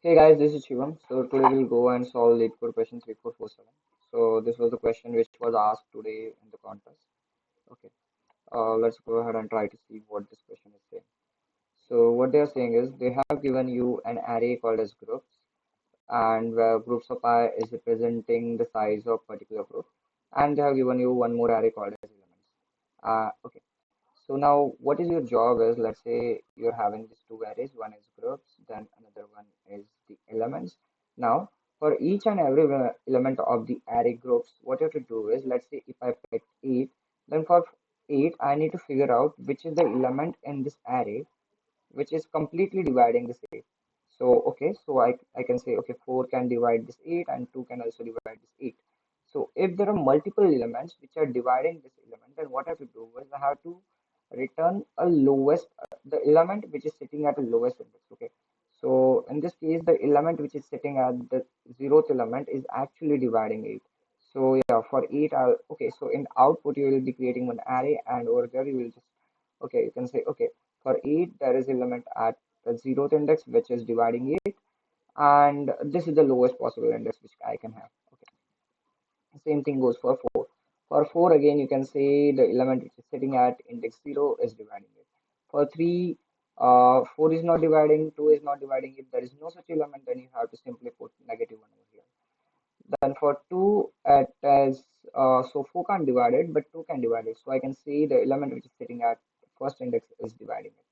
Hey guys, this is Shivam. So today we'll go and solve leetcode question 3447. So this was the question which was asked today in the contest. Okay, let's go ahead and try to see what this question is saying. So what they are saying is they have given you an array called as groups, and where groups of I is representing the size of particular group, and they have given you one more array called as elements. Okay. So now what is your job is, let's say you're having these two arrays, one is groups, then another one is the elements. Now for each and every element of the array groups, what you have to do is, let's say if I pick 8, then for 8 I need to figure out which is the element in this array which is completely dividing this 8. So, okay, so I can say, okay, 4 can divide this 8 and 2 can also divide this 8. So, if there are multiple elements which are dividing this element, then what I have to do is I have to return a lowest, the element which is sitting at the lowest index, okay. So, in this case, the element which is sitting at the zeroth element is actually dividing 8. So, yeah, for 8, okay, so in output, you will be creating one array and over there you will just, okay, you can say, okay, for 8, there is element at the zeroth index, which is dividing 8, and this is the lowest possible index which I can have. Okay. Same thing goes for 4. For 4, again, you can say the element which is sitting at index 0 is dividing it. For 3, 4 is not dividing, 2 is not dividing it. There is no such element, then you have to simply put negative 1 over here. Then for 2, it is, so 4 can't divide it, but 2 can divide it. So I can see the element which is sitting at first index is dividing it.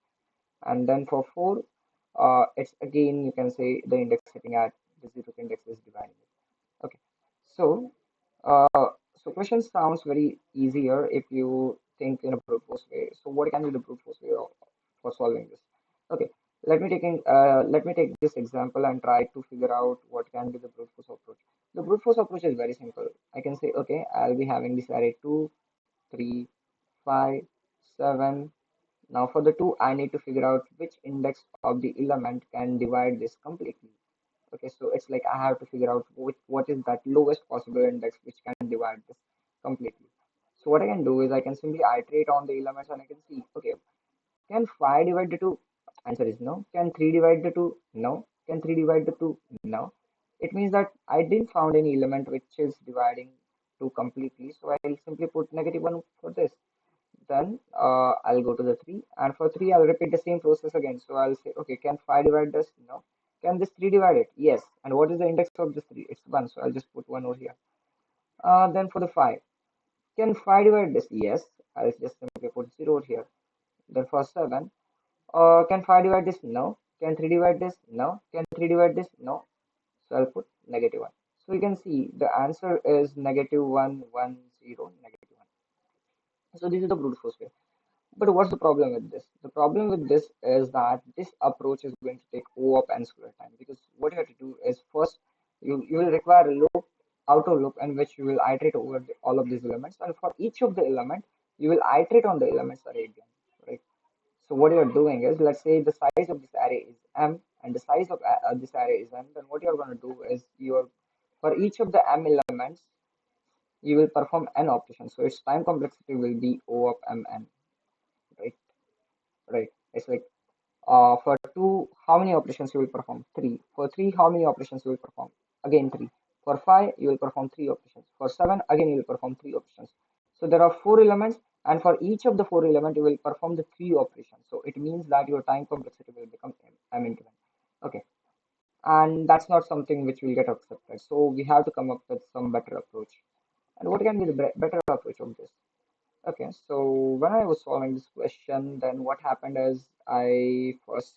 And then for 4, it's again, you can say the index sitting at the zeroth index is dividing it. Okay. So, so question sounds very easier if you think in a brute force way. So what can be the brute force way for solving this? Okay, let me take this example and try to figure out what can be the brute force approach. The brute force approach is very simple. I can say, okay, I'll be having this array 2, 3, 5, 7. Now for the 2, I need to figure out which index of the element can divide this completely. Okay, so it's like I have to figure out what is that lowest possible index which can divide this completely. So what I can do is I can simply iterate on the elements and I can see, okay, can 5 divide the 2? Answer is no. Can 3 divide the 2? No. Can 3 divide the 2? No. It means that I didn't found any element which is dividing 2 completely. So I'll simply put negative 1 for this. Then I'll go to the 3, and for 3 I'll repeat the same process again. So I'll say, okay, can 5 divide this? No. Can this 3 divide it? Yes. And what is the index of this 3? It's 1, so I'll just put 1 over here. Then for the 5, can 5 divide this? Yes. I'll just simply put 0 over here. Then for 7, can 5 divide this? No. Can 3 divide this? No. Can 3 divide this? No. So I'll put negative 1. So you can see the answer is negative 1, 1, 0, negative 1. So this is the brute force way. But what's the problem with this? The problem with this is that this approach is going to take O of n square time, because what you have to do is first you will require a loop, outer loop, in which you will iterate over all of these elements, and for each of the element you will iterate on the elements array again, right? So what you are doing is, let's say the size of this array is m and the size of this array is n. Then what you are going to do is you're for each of the m elements you will perform n operations. So its time complexity will be O of mn, right? Right. It's like for 2, how many operations you will perform? 3. For 3, how many operations you will perform? Again 3. For 5, you will perform 3 operations. For 7, again you will perform 3 operations. So there are 4 elements, and for each of the 4 elements, you will perform the 3 operations. So it means that your time complexity will become m into n. Okay. And that's not something which will get accepted. So we have to come up with some better approach. And what can be the better approach of this? Okay, so when I was solving this question, then what happened is I first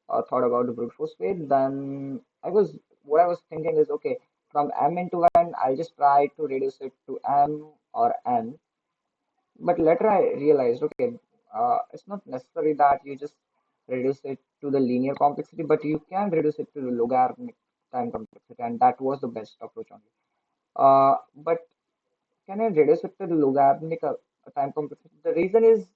thought about the brute force way. Then what I was thinking is, okay, from m into n, I'll just try to reduce it to m or n. But later I realized, okay, it's not necessary that you just reduce it to the linear complexity, but you can reduce it to the logarithmic time complexity, and that was the best approach only. But can I reduce it to the logarithmic time complexity? The reason is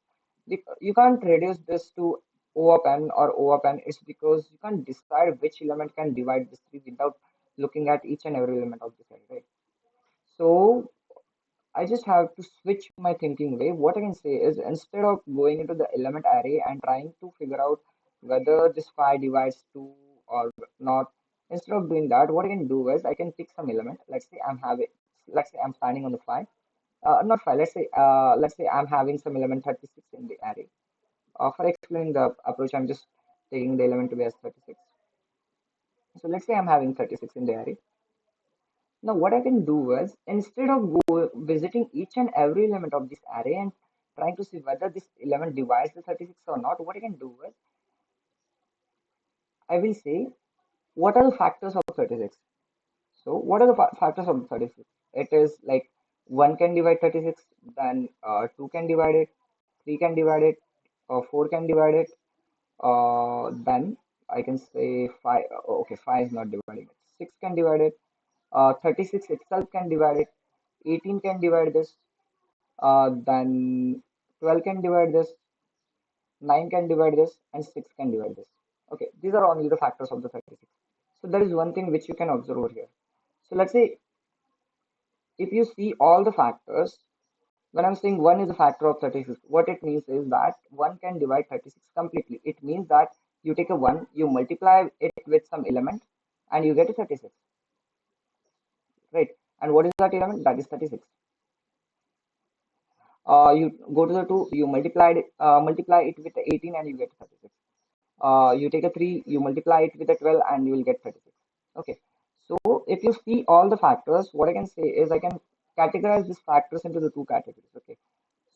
you can't reduce this to O of n or O of n. It's because you can't decide which element can divide this tree without looking at each and every element of this array, right? So I just have to switch my thinking way. What I can say is, instead of going into the element array and trying to figure out whether this 5 divides 2 or not, instead of doing that, what I can do is I can pick some element. Let's say I'm standing on the 5. Not 5, let's say I'm having some element 36 in the array. For explaining the approach, I'm just taking the element to be as 36. So let's say I'm having 36 in the array. Now what I can do is, instead of visiting each and every element of this array and trying to see whether this element divides the 36 or not, what I can do is I will say what are the factors of 36. So what are the factors of 36? It is like 1 can divide 36, then 2 can divide it, 3 can divide it, 4 can divide it, then I can say 5. Okay, 5 is not dividing it. 6 can divide it. 36 itself can divide it. 18 can divide this. Then 12 can divide this. 9 can divide this, and 6 can divide this. Okay, these are only the factors of the 36. So there is one thing which you can observe over here. So let's say if you see all the factors, when I'm saying 1 is a factor of 36, what it means is that 1 can divide 36 completely. It means that you take a 1, you multiply it with some element, and you get a 36, right? And what is that element? That is 36. You go to the 2, you multiply it with the 18, and you get 36. You take a 3, you multiply it with a 12, and you will get 36. Okay. So if you see all the factors, what I can say is I can categorize these factors into the two categories. Okay.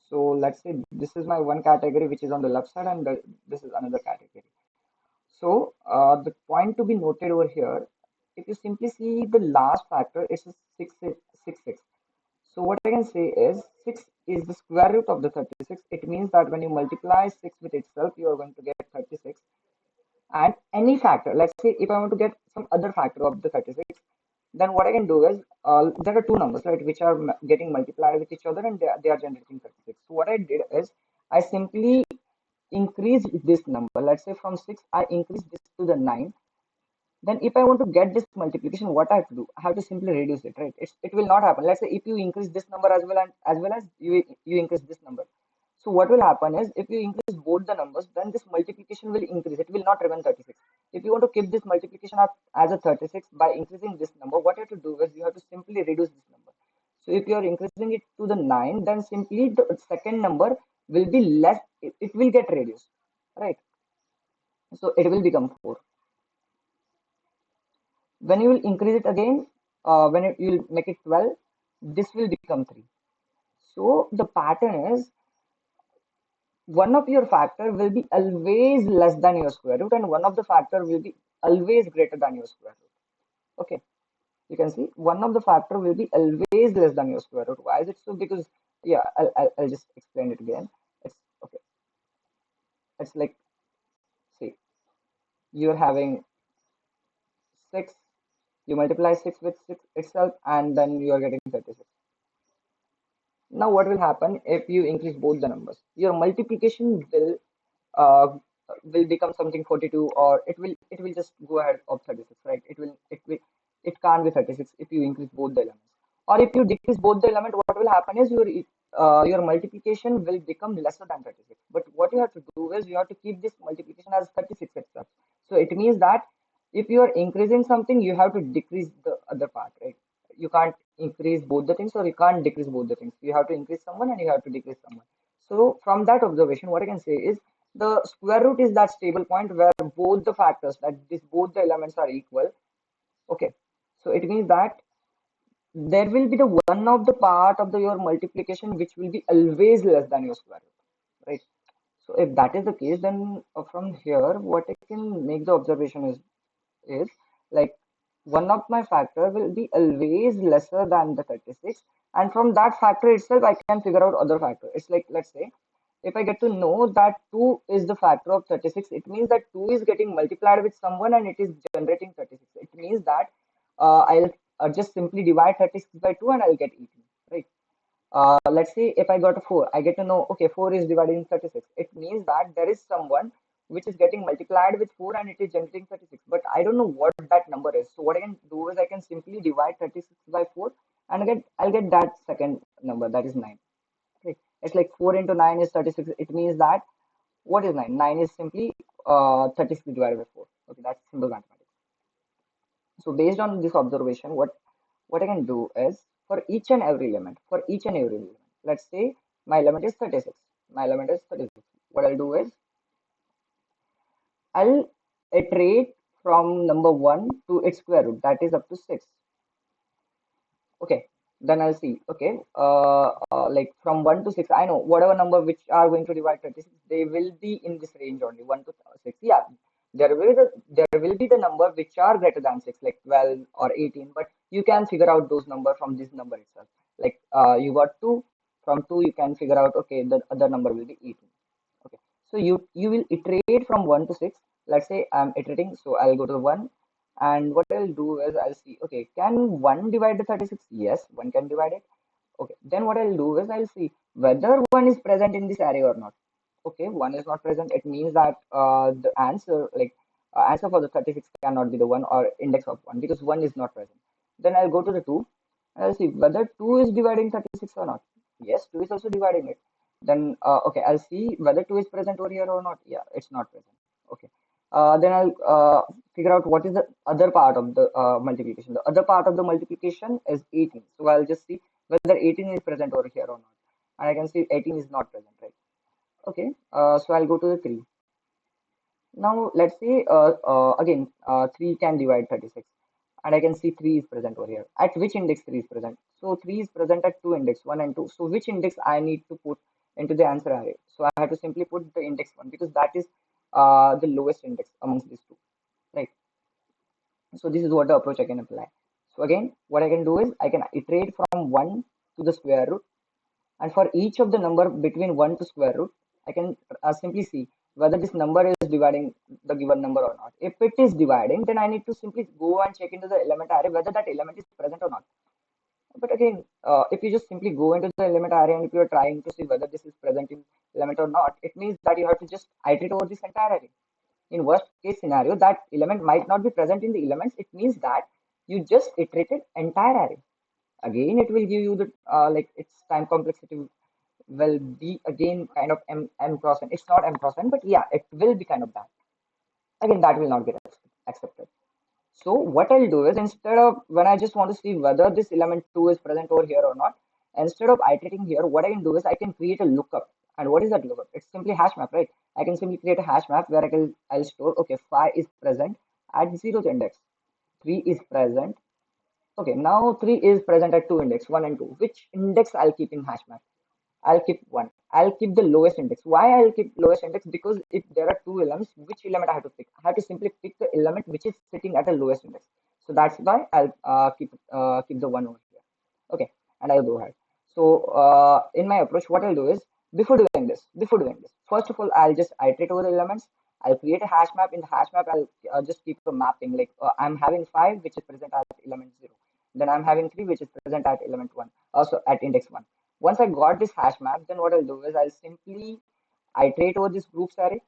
So let's say this is my one category which is on the left side, and this is another category. So the point to be noted over here, if you simply see the last factor, it's a 6. So what I can say is 6 is the square root of the 36. It means that when you multiply 6 with itself, you are going to get 36. And any factor, let's say if I want to get some other factor of the 36, then what I can do is there are two numbers, right, which are getting multiplied with each other, and they are generating 36. So what I did is I simply increased this number. Let's say from 6, I increased this to the 9. Then if I want to get this multiplication, what I have to do? I have to simply reduce it, right? It will not happen. Let's say if you increase this number as well, and as well as you increase this number. So what will happen is if you increase both the numbers, then this multiplication will increase. It will not remain 36. If you want to keep this multiplication up as a 36 by increasing this number, what you have to do is you have to simply reduce this number. So if you are increasing it to the 9, then simply the second number will be less. It will get reduced, right? So it will become 4. When you will increase it again, you will make it 12, this will become 3. So the pattern is one of your factor will be always less than your square root, and one of the factor will be always greater than your square root. Okay, you can see one of the factor will be always less than your square root. Why is it so? Because yeah, I'll just explain it again. It's okay. It's like, see, you're having 6, you multiply 6 with 6 itself, and then you are getting 36. Now what will happen if you increase both the numbers? Your multiplication uh, will become something 42, or it will just go ahead of 36, right? It can't be 36 if you increase both the elements. Or if you decrease both the element, what will happen is your multiplication will become lesser than 36. But what you have to do is you have to keep this multiplication as 36 itself. So it means that if you are increasing something, you have to decrease the other part, right? You can't increase both the things, or you can't decrease both the things. You have to increase someone and you have to decrease someone. So from that observation, what I can say is the square root is that stable point where both the factors, both the elements are equal. Okay, so it means that there will be the one of the part of your multiplication which will be always less than your square root, right? So if that is the case, then from here, what I can make the observation is like one of my factor will be always lesser than the 36, and from that factor itself I can figure out other factor. It's like, let's say if I get to know that 2 is the factor of 36, it means that 2 is getting multiplied with someone and it is generating 36. It means that I'll just simply divide 36 by 2 and I'll get 18, right? Let's say if I got a 4, I get to know, okay, 4 is divided in 36. It means that there is someone which is getting multiplied with 4 and it is generating 36. But I don't know what that number is. So what I can do is I can simply divide 36 by 4 and I'll get that second number, that is 9. Okay. It's like 4 into 9 is 36. It means that what is 9? 9 is simply 36 divided by 4. Okay, that's simple mathematics. So based on this observation, what I can do is for each and every element, let's say my element is 36. My element is 36. What I'll do is I'll iterate from number 1 to its square root, that is up to 6. Okay, then I'll see. Okay, like from 1 to 6, I know whatever number which are going to divide 36, they will be in this range only, 1 to 6. Yeah, there will be the number which are greater than 6, like 12 or 18, but you can figure out those number from this number itself. Like you got 2, from 2 you can figure out, okay, the other number will be 18. Okay, so you will iterate from 1 to 6. Let's say I'm iterating, so I'll go to 1, and what I'll do is I'll see, okay, can 1 divide the 36? Yes, 1 can divide it. Okay, then what I'll do is I'll see whether 1 is present in this array or not. Okay, 1 is not present. It means that the answer, like answer for the 36 cannot be the 1 or index of 1 because 1 is not present. Then I'll go to the 2 and I'll see whether 2 is dividing 36 or not. Yes, 2 is also dividing it. Then, okay, I'll see whether 2 is present over here or not. Yeah, it's not present. Okay. Then I'll figure out what is the other part of the multiplication. The other part of the multiplication is 18. So I'll just see whether 18 is present over here or not. And I can see 18 is not present, right? Okay. So I'll go to the 3. Now let's say again 3 can divide 36 and I can see 3 is present over here. At which index 3 is present? So 3 is present at two index 1 and 2. So which index I need to put into the answer array? So I have to simply put the index 1 because that is the lowest index amongst these two, right? So this is what the approach I can apply. So again, what I can do is I can iterate from 1 to the square root, and for each of the number between 1 to square root, I can simply see whether this number is dividing the given number or not. If it is dividing, then I need to simply go and check into the element array whether that element is present or not. But again, if you just simply go into the element array and if you are trying to see whether this is present in element or not, it means that you have to just iterate over this entire array. In worst case scenario, that element might not be present in the elements. It means that you just iterated entire array. Again, it will give you the like its time complexity will be again kind of m cross n. It's not m cross n, but yeah, it will be kind of that. Again, that will not get accepted. So what I'll do is instead of when I just want to see whether this element 2 is present over here or not, instead of iterating here, what I can do is I can create a lookup. And what is that lookup? It's simply hash map, right? I can simply create a hash map where I'll store, okay, 5 is present at 0th index, 3 is present. Okay, now 3 is present at two index, 1 and 2. Which index I'll keep in hash map? I'll keep 1. I'll keep the lowest index. Why I'll keep lowest index? Because if there are two elements, which element I have to pick? I have to simply pick the element which is sitting at the lowest index. So that's why I'll keep the 1 over here. Okay, and I'll go ahead. So in my approach, what I'll do is before doing this, first of all, I'll just iterate over the elements. I'll create a hash map. In the hash map, I'll just keep a mapping. Like I'm having 5, which is present at element 0. Then I'm having 3, which is present at element 1. Also at index 1. Once I got this hash map, then what I'll do is I'll simply iterate over this groups array.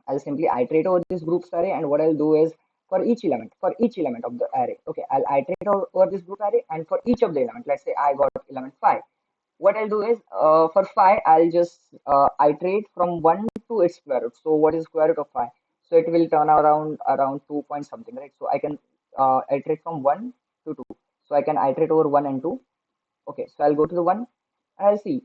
I'll simply iterate over this groups array, and what I'll do is for each element of the array, okay, I'll iterate over this group array, and for each of the element, let's say I got element 5. What I'll do is for 5, I'll just iterate from 1 to its square root. So what is square root of 5? So it will turn around 2 point something, right? So I can iterate from 1 to 2. So I can iterate over 1 and 2. Okay, so I'll go to the 1 and I'll see.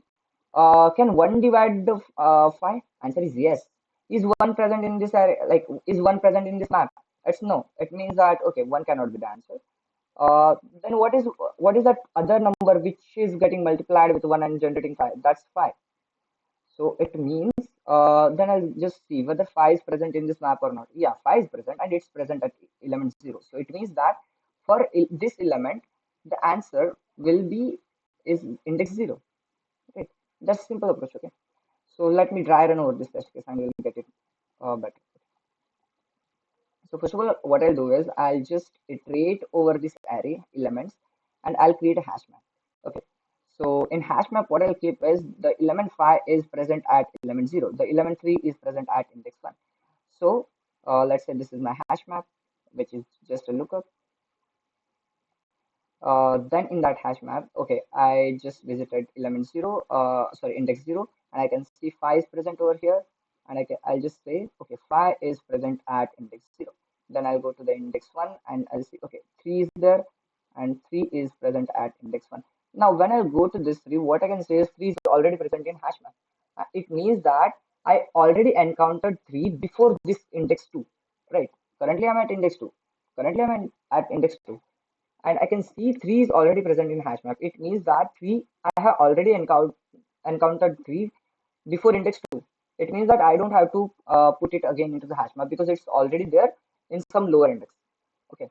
Can 1 divide the 5? Answer is yes. Is 1 present in this array? Like, is 1 present in this map? It's no. It means that, okay, 1 cannot be the answer. Then what is that other number which is getting multiplied with 1 and generating 5? That's 5. So it means then I'll just see whether 5 is present in this map or not. Yeah, 5 is present and it's present at element 0. So it means that for this element, the answer will be is index 0. Okay, that's simple approach. Okay, so let me dry run over this test case and we'll get it better. So first of all, what I'll do is I'll just iterate over this array elements and I'll create a hash map. Okay. So in hash map, what I'll keep is the element 5 is present at element 0. The element 3 is present at index 1. So let's say this is my hash map, which is just a lookup. Then in that hash map, okay, I just visited element 0, sorry, index 0, and I can see 5 is present over here. And I'll just say, okay, 5 is present at index 0. Then I'll go to the index 1 and I'll see, okay, 3 is there and 3 is present at index 1. Now, when I go to this 3, what I can say is 3 is already present in HashMap. It means that I already encountered 3 before this index 2, right? Currently, I'm at index 2. Currently, at index 2. And I can see 3 is already present in HashMap. It means that 3, I have already encountered 3 before index 2. It means that I don't have to put it again into the HashMap because it's already there in some lower index. Okay.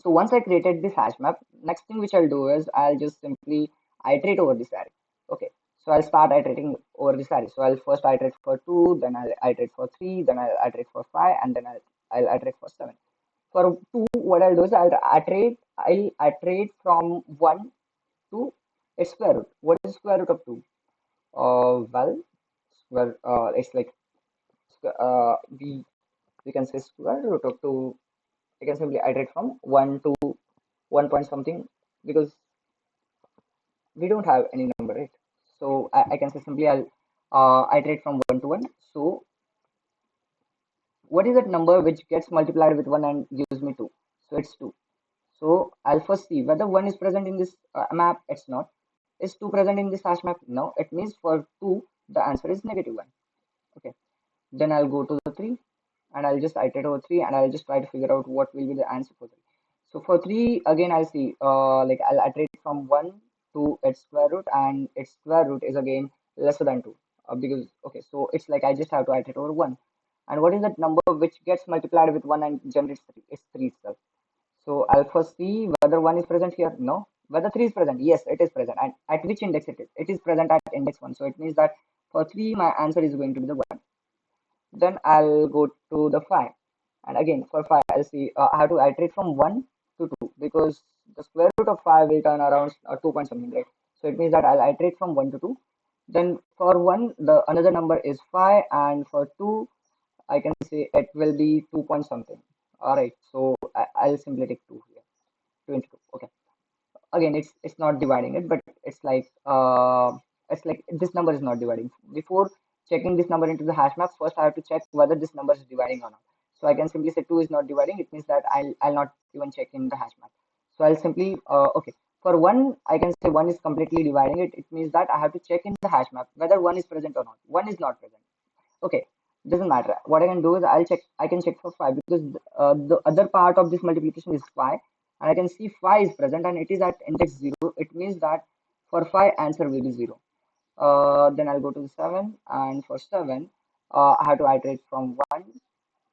So once I created this hash map, next thing which I'll do is I'll just simply iterate over this array. Okay. So I'll start iterating over this array. So I'll first iterate for 2, then I'll iterate for 3, then I'll iterate for 5, and then I'll iterate for 7. For 2, what I'll do is I'll iterate from 1 to its square root. What is square root of 2? It's like uh, we we can say square root of 2. I can simply iterate from 1 to 1 point something because we don't have any number, right? So I can say simply I'll iterate from 1 to 1. So what is that number which gets multiplied with 1 and gives me 2? So it's 2. So I'll first see whether 1 is present in this map. It's not. Is 2 present in this hash map? No. It means for 2, the answer is negative 1. Okay. Then I'll go to the 3 and I'll just iterate over 3 and I'll just try to figure out what will be the answer for 3. So for 3, again, I'll see, like I'll iterate from 1 to its square root and its square root is again lesser than 2. Because, okay, so it's like I just have to iterate over 1. And what is that number which gets multiplied with 1 and generates 3? It's 3 itself. So I'll first see whether 1 is present here. No. Whether 3 is present. Yes, it is present. And at which index it is? It is present at index 1. So it means that for 3, my answer is going to be the 1. Then I'll go to the 5. And again, for 5, I'll see I have to iterate from 1 to 2 because the square root of 5 will turn around 2 point something, right? So it means that I'll iterate from 1 to 2. Then for 1, the another number is 5, and for 2, I can say it will be 2 point something. All right, so I'll simply take 2 here, 22. Okay, again it's not dividing it, but it's like this number is not dividing. Before checking this number into the hash map, first I have to check whether this number is dividing or not. So I can simply say 2 is not dividing. It means that I'll not even check in the hash map. So I'll simply okay, for 1 I can say 1 is completely dividing it. It means that I have to check in the hash map whether 1 is present or not. 1 is not present. Okay, doesn't matter. What I can do is I can check for 5 because the other part of this multiplication is 5 and I can see 5 is present and it is at index 0. It means that for 5 answer will be 0. Then I'll go to the 7 and for 7 I have to iterate from 1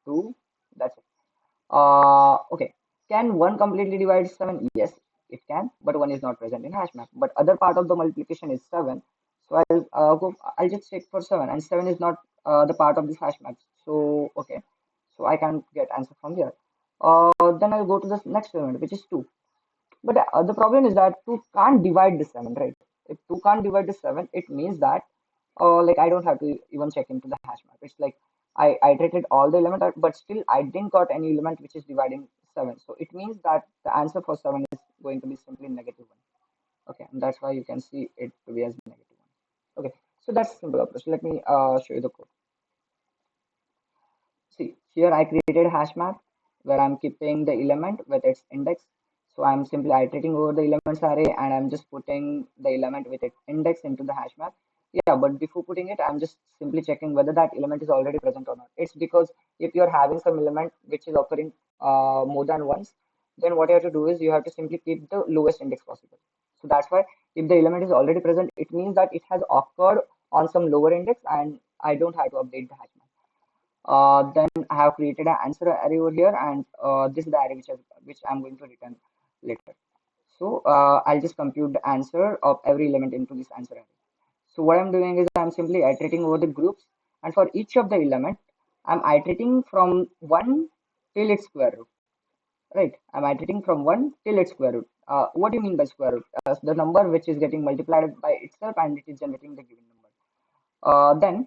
to that's it. Okay. Can 1 completely divide 7? Yes, it can, but 1 is not present in hash map. But other part of the multiplication is 7. So I'll just check for 7 and 7 is not the part of this hash map. So okay. So I can't get answer from here. Then I'll go to the next element, which is 2. But the problem is that 2 can't divide the 7, right? If 2 can't divide the 7, it means that like I don't have to even check into the hash map. It's like I iterated all the element, but still I didn't got any element which is dividing 7. So it means that the answer for 7 is going to be simply negative 1. Okay, and that's why you can see it to be as negative 1. Okay, so that's simple approach. Let me show you the code. See, here I created hash map where I'm keeping the element with its index. So I'm simply iterating over the elements array and I'm just putting the element with its index into the hash map. Yeah, but before putting it, I'm just simply checking whether that element is already present or not. It's because if you're having some element which is occurring more than once, then what you have to do is you have to simply keep the lowest index possible. So that's why if the element is already present, it means that it has occurred on some lower index and I don't have to update the hash map. Then I have created an answer array over here, and this is the array which I'm going to return later. So I'll just compute the answer of every element into this answer array. So what I'm doing is I'm simply iterating over the groups, and for each of the element, I'm iterating from 1 till its square root. Right? I'm iterating from 1 till its square root. What do you mean by square root? The number which is getting multiplied by itself and it is generating the given number. Then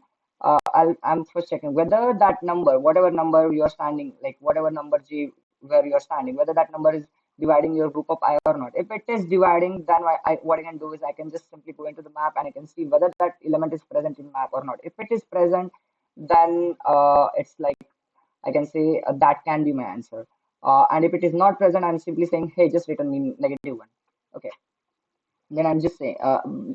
I'm first checking whether that number, whatever number you're standing, like whatever number G where you're standing, whether that number is dividing your group of I or not. If it is dividing, then what I can do is I can just simply go into the map and I can see whether that element is present in map or not. If it is present, then it's like I can say that can be my answer. And if it is not present, I'm simply saying, hey, just return me -1. Okay. Then I'm just saying,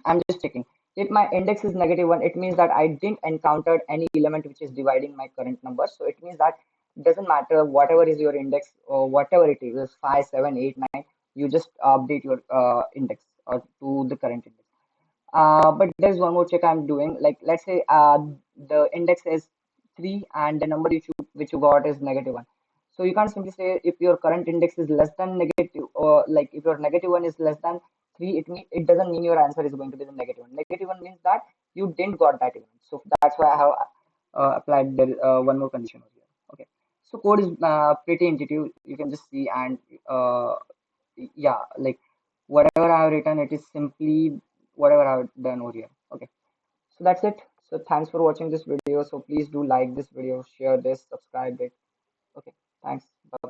I'm just checking. If my index is -1, it means that I didn't encounter any element which is dividing my current number. So it means that doesn't matter whatever is your index or whatever it is 5, 7, 8, 9, you just update your index to the current index. But there's one more check I'm doing. Like let's say the index is 3 and the number which you got is -1. So you can't simply say if your current index is less than negative, or like if your -1 is less than 3, it doesn't mean your answer is going to be the -1. -1 means that you didn't got that event. So that's why I have applied one more condition over here. Okay. So code is pretty intuitive. You can just see and uh, yeah, like whatever I have written, it is simply whatever I've done over here. Okay, so that's it. So thanks for watching this video. So please do like this video, share this, subscribe it. Okay, thanks. Bye.